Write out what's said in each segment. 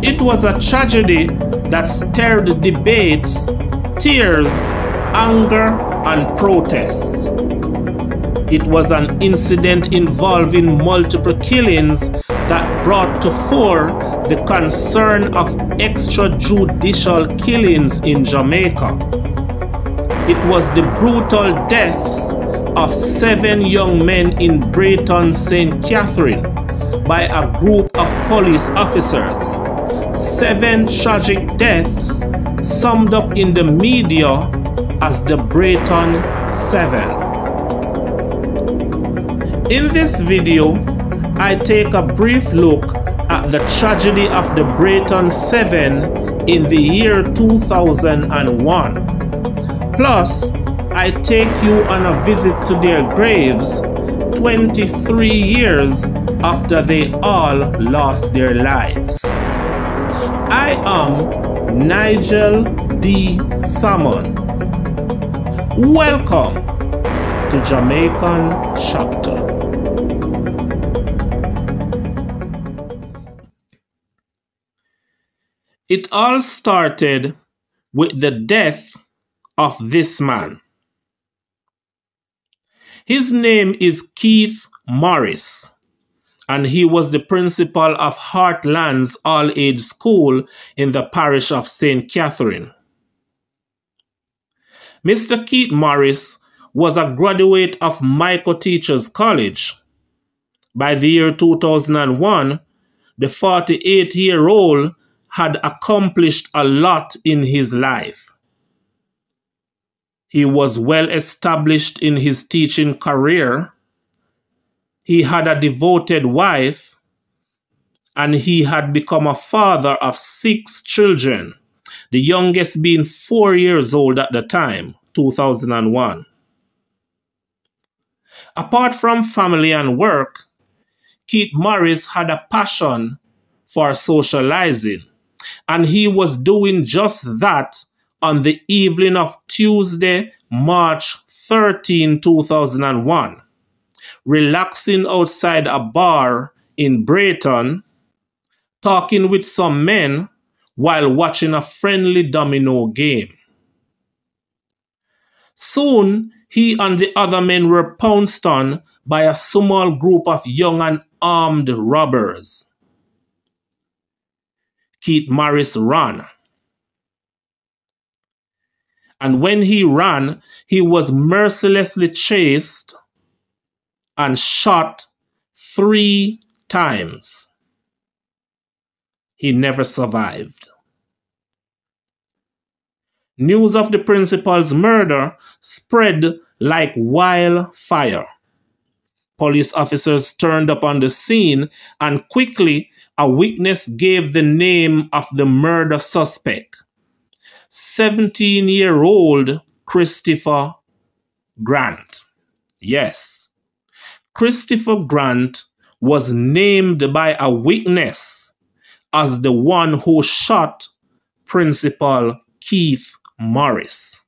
It was a tragedy that stirred debates, tears, anger, and protests. It was an incident involving multiple killings that brought to fore the concern of extrajudicial killings in Jamaica. It was the brutal deaths of 7 young men in Braeton, St. Catherine, by a group of police officers. 7 tragic deaths summed up in the media as the Braeton 7. In this video, I take a brief look at the tragedy of the Braeton 7 in the year 2001. Plus, I take you on a visit to their graves 23 years after they all lost their lives. I am Nigel D. Salmon. Welcome to Jamaican Chapter. It all started with the death of this man. His name is Keith Morris, and he was the principal of Heartlands All-Age School in the parish of St. Catherine. Mr. Keith Morris was a graduate of Michael Teachers College. By the year 2001, the 48-year-old had accomplished a lot in his life. He was well established in his teaching career. He had a devoted wife, and he had become a father of 6 children, the youngest being 4 years old at the time, 2001. Apart from family and work, Keith Morris had a passion for socializing, and he was doing just that on the evening of Tuesday, March 13, 2001, relaxing outside a bar in Braeton, talking with some men while watching a friendly domino game. Soon, he and the other men were pounced on by a small group of young and armed robbers. Keith Morris ran. And when he ran, he was mercilessly chased and shot 3 times. He never survived. News of the principal's murder spread like wildfire. Police officers turned up on the scene, and quickly a witness gave the name of the murder suspect, 17-year-old Christopher Grant. Yes, Christopher Grant was named by a witness as the one who shot Principal Keith Morris.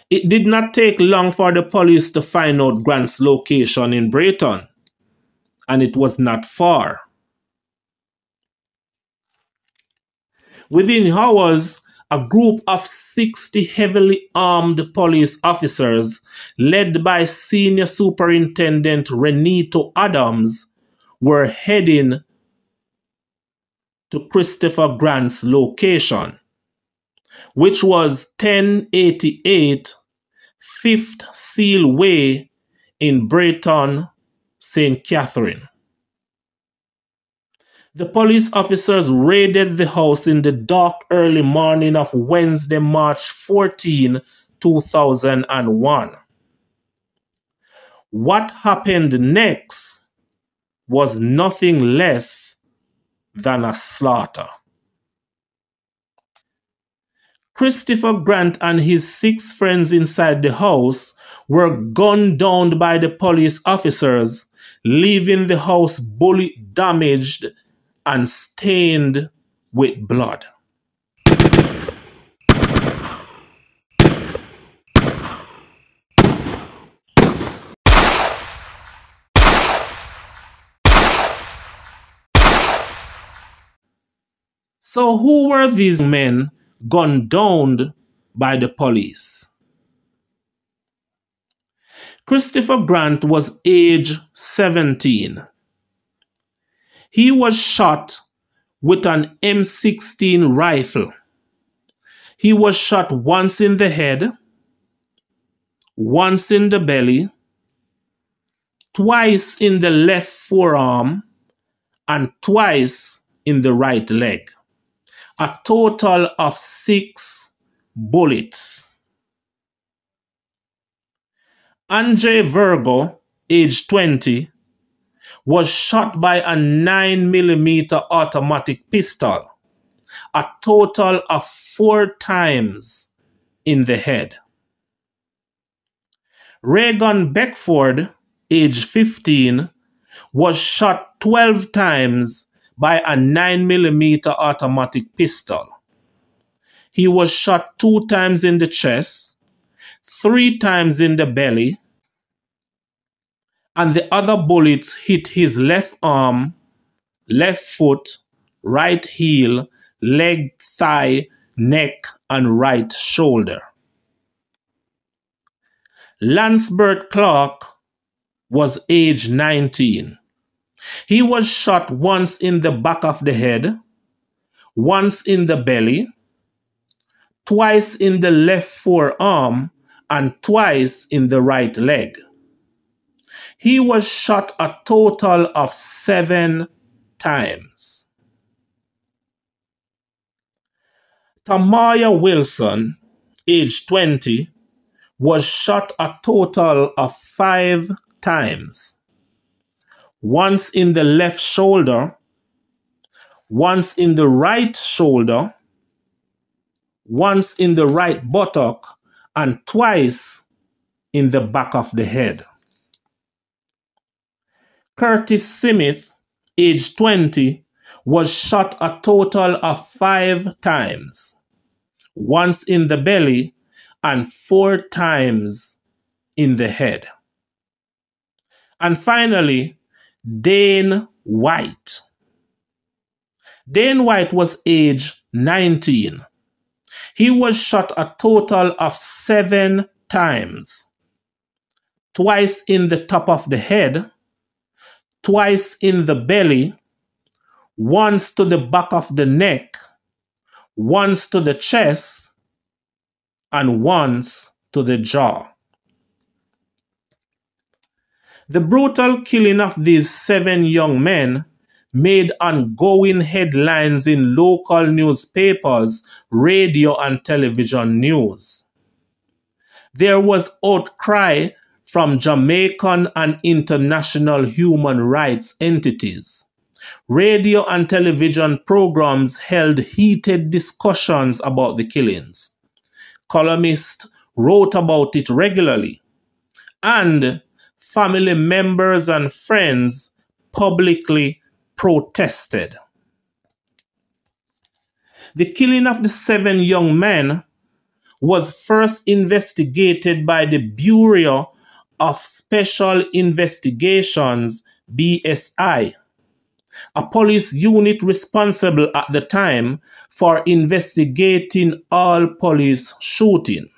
It did not take long for the police to find out Grant's location in Braeton, and it was not far. Within hours, a group of 60 heavily armed police officers, led by Senior Superintendent Renito Adams, were heading to Christopher Grant's location, which was 1088 5th Seal Way in Braeton, St. Catherine. The police officers raided the house in the dark early morning of Wednesday, March 14, 2001. What happened next was nothing less than a slaughter. Christopher Grant and his 6 friends inside the house were gunned down by the police officers, leaving the house bullet damaged and stained with blood. So who were these men gunned down by the police? Christopher Grant was age 17. He was shot with an M16 rifle. He was shot once in the head, once in the belly, twice in the left forearm, and twice in the right leg. A total of 6 bullets. Andre Virgo, age 20, was shot by a 9mm automatic pistol, a total of 4 times in the head. Reagan Beckford, age 15, was shot 12 times by a 9mm automatic pistol. He was shot 2 times in the chest, 3 times in the belly, and the other bullets hit his left arm, left foot, right heel, leg, thigh, neck, and right shoulder. Lancebert Clark was age 19. He was shot once in the back of the head, once in the belly, twice in the left forearm, and twice in the right leg. He was shot a total of 7 times. Tamaya Wilson, age 20, was shot a total of 5 times. Once in the left shoulder, once in the right shoulder, once in the right buttock, and twice in the back of the head. Curtis Smith, age 20, was shot a total of 5 times. Once in the belly and 4 times in the head. And finally, Dane White. Dane White was age 19. He was shot a total of 7 times. Twice in the top of the head, twice in the belly, once to the back of the neck, once to the chest, and once to the jaw. The brutal killing of these 7 young men made ongoing headlines in local newspapers, radio, and television news. There was outcry from Jamaican and international human rights entities. Radio and television programs held heated discussions about the killings. Columnists wrote about it regularly, and family members and friends publicly protested. The killing of the 7 young men was first investigated by the Bureau of Special Investigations, BSI, a police unit responsible at the time for investigating all police shooting.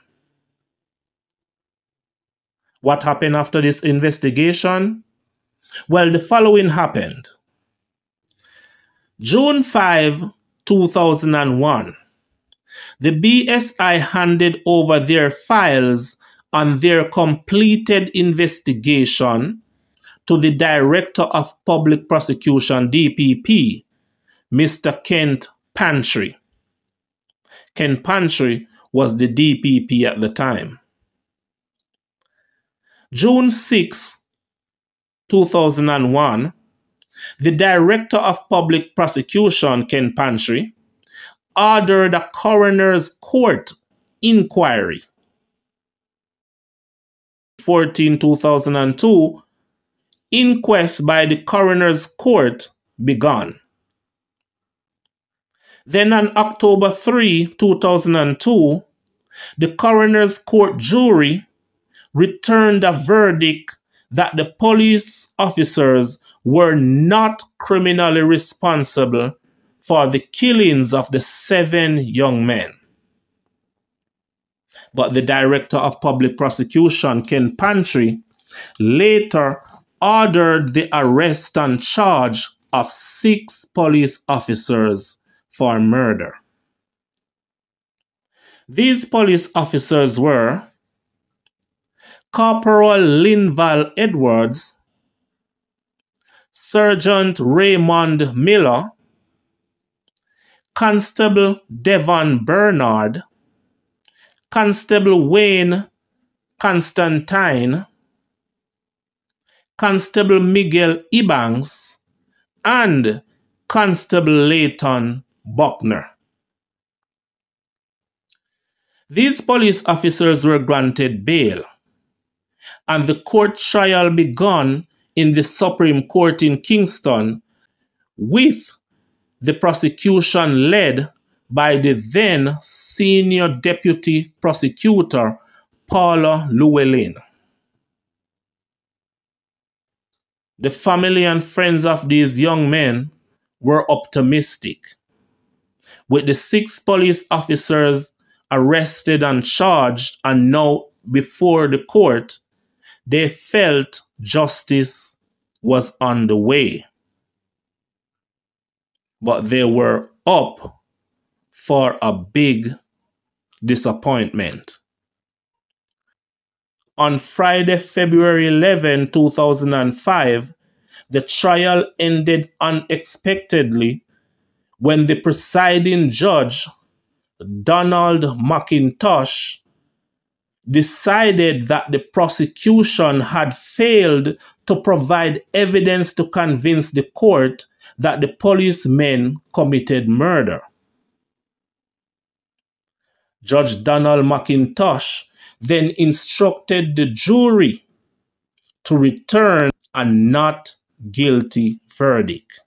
What happened after this investigation? Well, the following happened. June 5, 2001, the BSI handed over their files on their completed investigation to the Director of Public Prosecution, DPP, Mr. Kent Pantry. Kent Pantry was the DPP at the time. June 6, 2001, the Director of Public Prosecution, Kent Pantry, ordered a coroner's court inquiry. 14/2002, inquest by the coroner's court began. Then on October 3, 2002, the coroner's court jury returned a verdict that the police officers were not criminally responsible for the killings of the 7 young men. But the Director of Public Prosecution, Ken Pantry, later ordered the arrest and charge of 6 police officers for murder. These police officers were Corporal Linval Edwards, Sergeant Raymond Miller, Constable Devon Bernard, Constable Wayne Constantine, Constable Miguel Ebanks, and Constable Leighton Buckner. These police officers were granted bail, and the court trial began in the Supreme Court in Kingston, with the prosecution led by the then Senior Deputy Prosecutor, Paula Llewellyn. The family and friends of these young men were optimistic. With the 6 police officers arrested and charged and now before the court, they felt justice was on the way. But they were up for a big disappointment. On Friday, February 11, 2005, the trial ended unexpectedly when the presiding judge, Donald McIntosh, decided that the prosecution had failed to provide evidence to convince the court that the policemen committed murder. Judge Donald McIntosh then instructed the jury to return a not guilty verdict.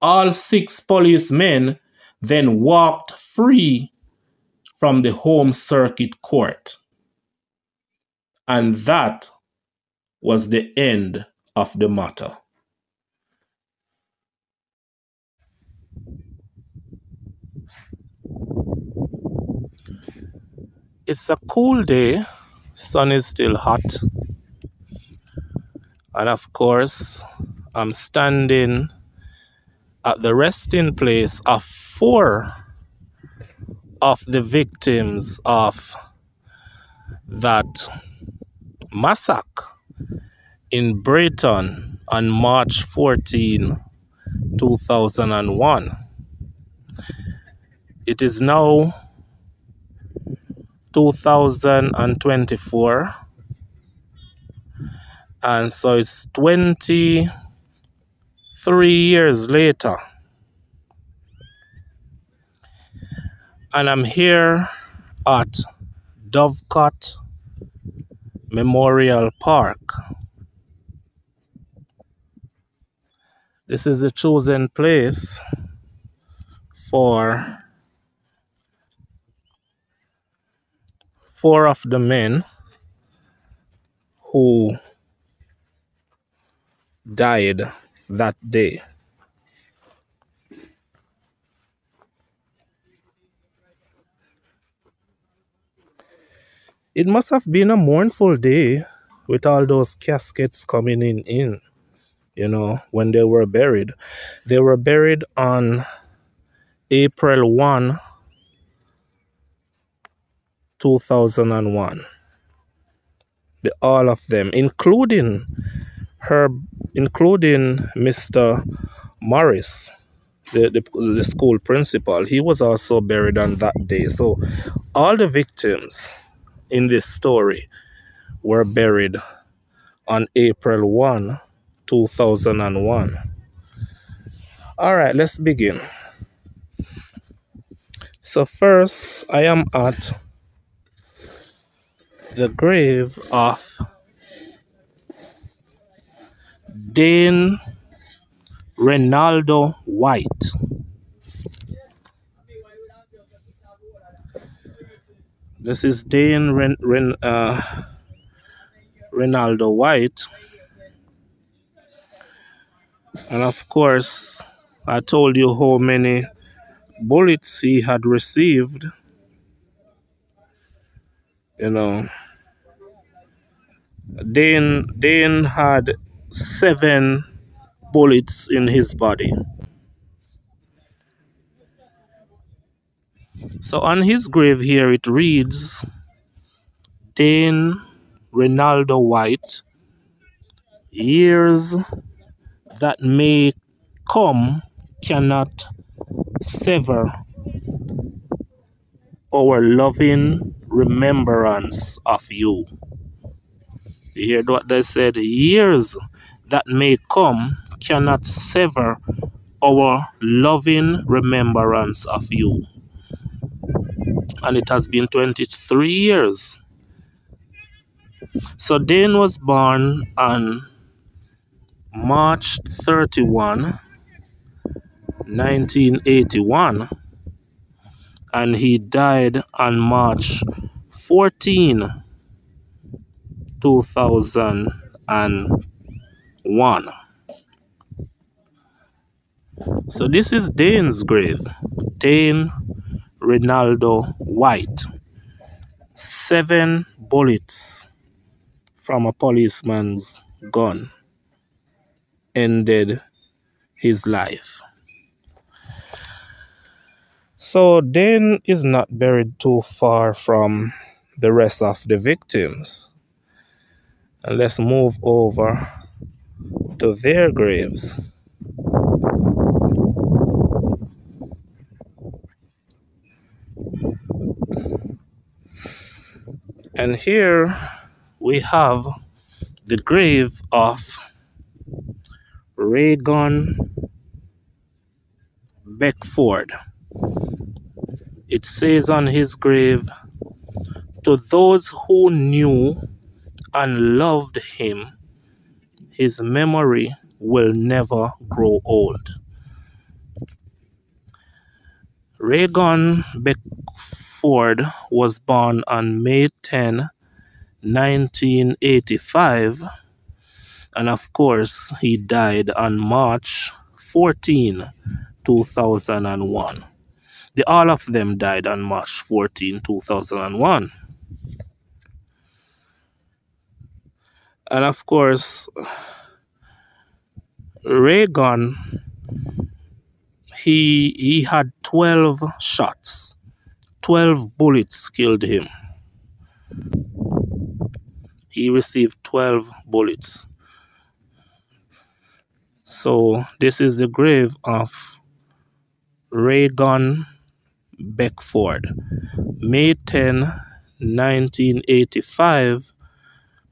All 6 policemen then walked free from the home circuit court. And that was the end of the matter. It's a cool day, sun is still hot, and of course I'm standing at the resting place of 4 of the victims of that massacre in Braeton on March 14, 2001. It is now 2024, and so it's 23 years later, and I'm here at Dovecot Memorial Park. This is the chosen place for 4 of the men who died that day. It must have been a mournful day with all those caskets coming in, you know, when they were buried. They were buried on April 1, 2001. All of them, including Mr. Morris, the school principal. He was also buried on that day. So all the victims in this story were buried on April 1, 2001. All right, let's begin. So first, I am at the grave of Dane Renaldo White. This is Dane Renaldo White. And of course, I told you how many bullets he had received. You know, Dane had 7 bullets in his body. So on his grave here it reads, Dane Ronaldo White, years that may come cannot sever our loving remembrance of you. You hear what they said? Years that may come cannot sever our loving remembrance of you. And it has been 23 years. So Dane was born on March 31, 1981, and he died on March 14, 2001. So this is Dane's grave. Dane Ronaldo White. 7 bullets from a policeman's gun ended his life. So Dane is not buried too far from the rest of the victims. And let's move over to their graves. And here we have the grave of Braeton Beckford. It says on his grave, to those who knew and loved him, his memory will never grow old. Braeton Beckford was born on May 10, 1985, and of course he died on March 14, 2001. All of them died on March 14, 2001. And of course, Braeton, he had 12 shots. 12 bullets killed him. He received 12 bullets. So this is the grave of Braeton Beckford, May 10, 1985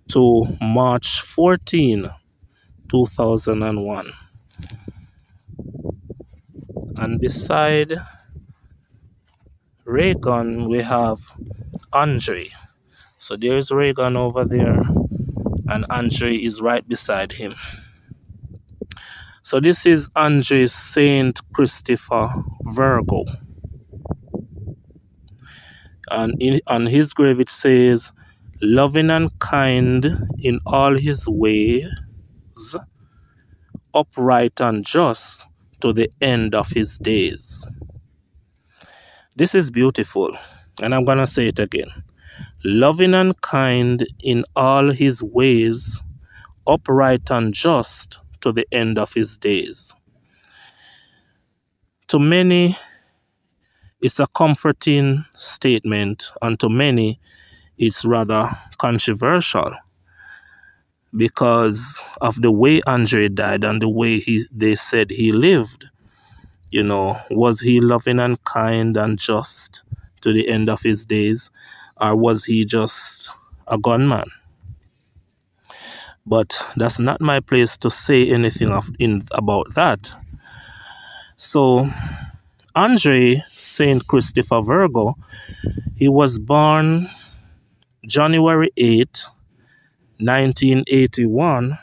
to March 14, 2001. And beside Braeton, we have Andre. So there's Braeton over there, and Andre is right beside him. So this is Andre Saint Christopher Virgo. And on his grave it says, loving and kind in all his ways, upright and just to the end of his days. This is beautiful, and I'm going to say it again. Loving and kind in all his ways, upright and just to the end of his days. To many, it's a comforting statement, and to many, it's rather controversial because of the way Andre died and the way they said he lived. You know, was he loving and kind and just to the end of his days, or was he just a gunman? But that's not my place to say anything about that. So, Andre Saint Christopher Virgo, he was born January 8, 1981,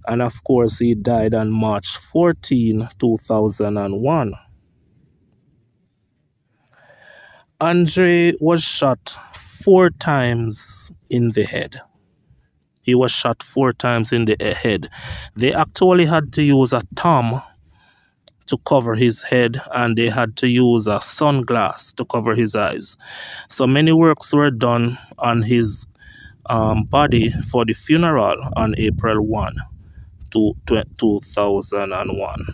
and of course he died on March 14, 2001. Andre was shot 4 times in the head. He was shot 4 times in the head. They actually had to use a thumb to cover his head, and they had to use a sunglass to cover his eyes. So many works were done on his body for the funeral on April 1, 2001.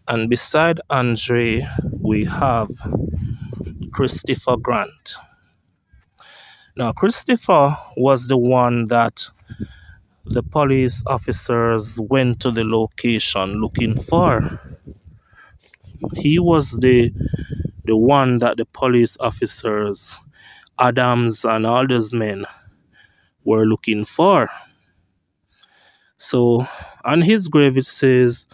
And beside Andre, we have Christopher Grant. Now, Christopher was the one that the police officers went to the location looking for. He was the one that the police officers, Adams and all those men, were looking for. So on his grave it says,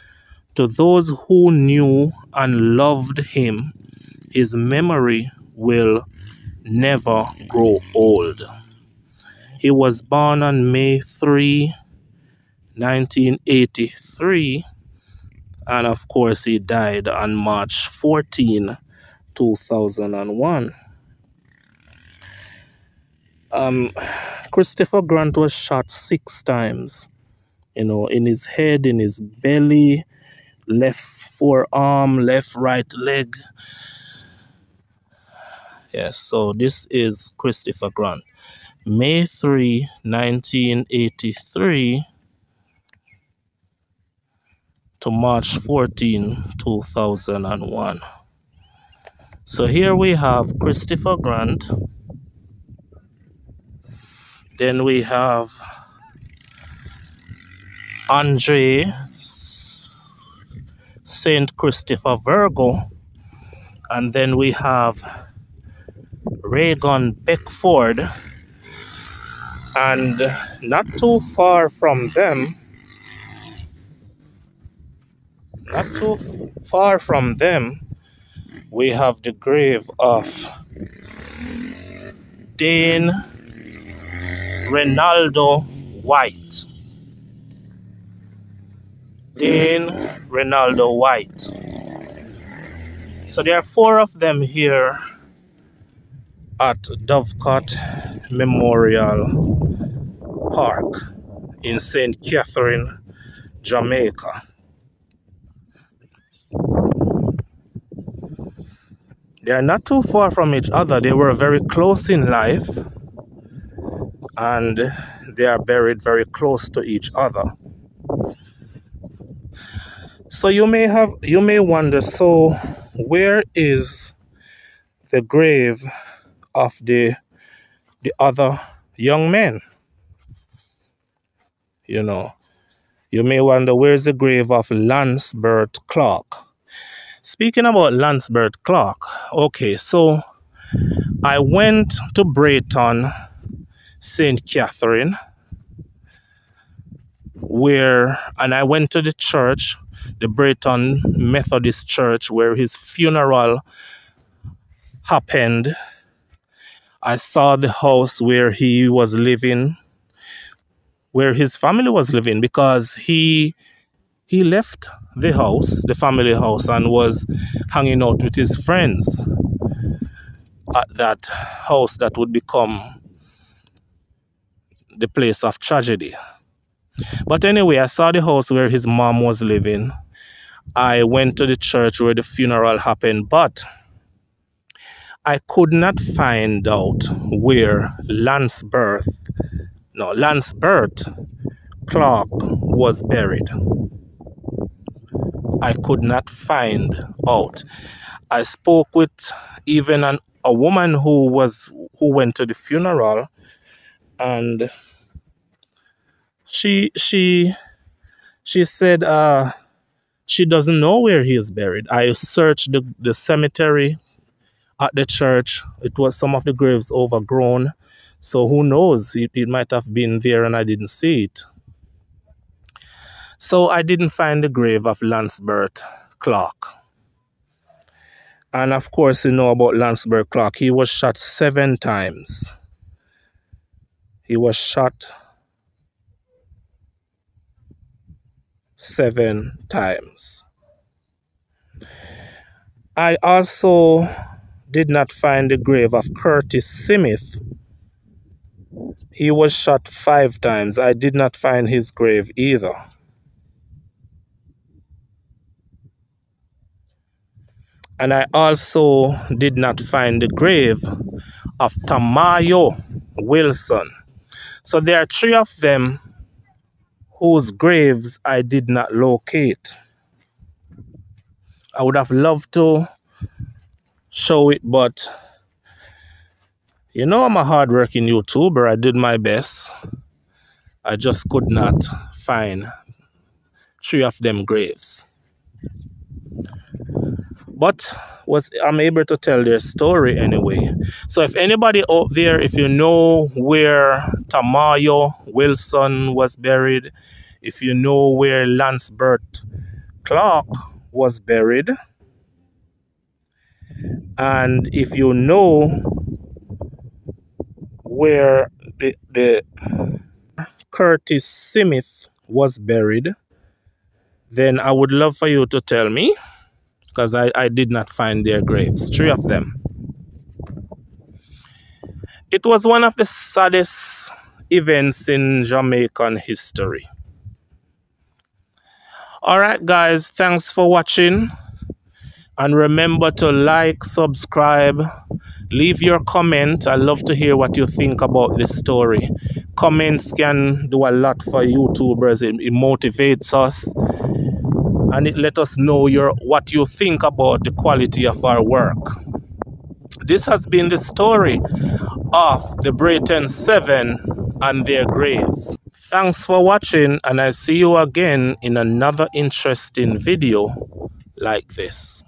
to those who knew and loved him, his memory will never grow old. He was born on May 3, 1983, and of course he died on March 14, 2001. Christopher Grant was shot 6 times, in his head, in his belly, left forearm, left right leg. Yes, so this is Christopher Grant. May 3, 1983 to March 14, 2001. So here we have Christopher Grant. Then we have Andre St. Christopher Virgo. And then we have Reagan Beckford. And not too far from them, we have the grave of Dane Renaldo White. Dane Renaldo White. So there are 4 of them here at Dovecot Memorial Park in St. Catherine, Jamaica. They are not too far from each other. They were very close in life, and they are buried very close to each other. So you may wonder, so where is the grave of the other young men? You may wonder, where's the grave of Lance Burt Clark? Speaking about Lance Burt Clark, okay, so I went to Braeton, St. Catherine, and I went to the church, the Braeton Methodist Church, where his funeral happened. I saw the house where he was living, where his family was living, because he left the house, the family house, and was hanging out with his friends at that house that would become the place of tragedy. But anyway, I saw the house where his mom was living. I went to the church where the funeral happened, but I could not find out where Lance Burt Clark was buried. I could not find out. I spoke with even a woman who went to the funeral, and she said she doesn't know where he is buried. I searched the cemetery at the church. It was some of the graves overgrown, so who knows, it might have been there and I didn't see it. So I didn't find the grave of Lance Burt Clark. And of course, you know about Lance Burt Clark. He was shot 7 times. He was shot 7 times. I also did not find the grave of Curtis Smith. He was shot 5 times. I did not find his grave either. And I also did not find the grave of Tamayo Wilson. So there are 3 of them whose graves I did not locate. I would have loved to show it, but you know, I'm a hardworking YouTuber. I did my best. I just could not find 3 of them graves. But I'm able to tell their story anyway. So if anybody out there, if you know where Tamayo Wilson was buried, if you know where Lance Burt Clark was buried, and if you know where the Curtis Smith was buried, then I would love for you to tell me, because I did not find their graves, 3 of them. It was one of the saddest events in Jamaican history. Alright guys, thanks for watching. And remember to like, subscribe, leave your comment. I love to hear what you think about this story. Comments can do a lot for YouTubers. It motivates us. And it let us know what you think about the quality of our work. This has been the story of the Braeton 7 and their graves. Thanks for watching, and I'll see you again in another interesting video like this.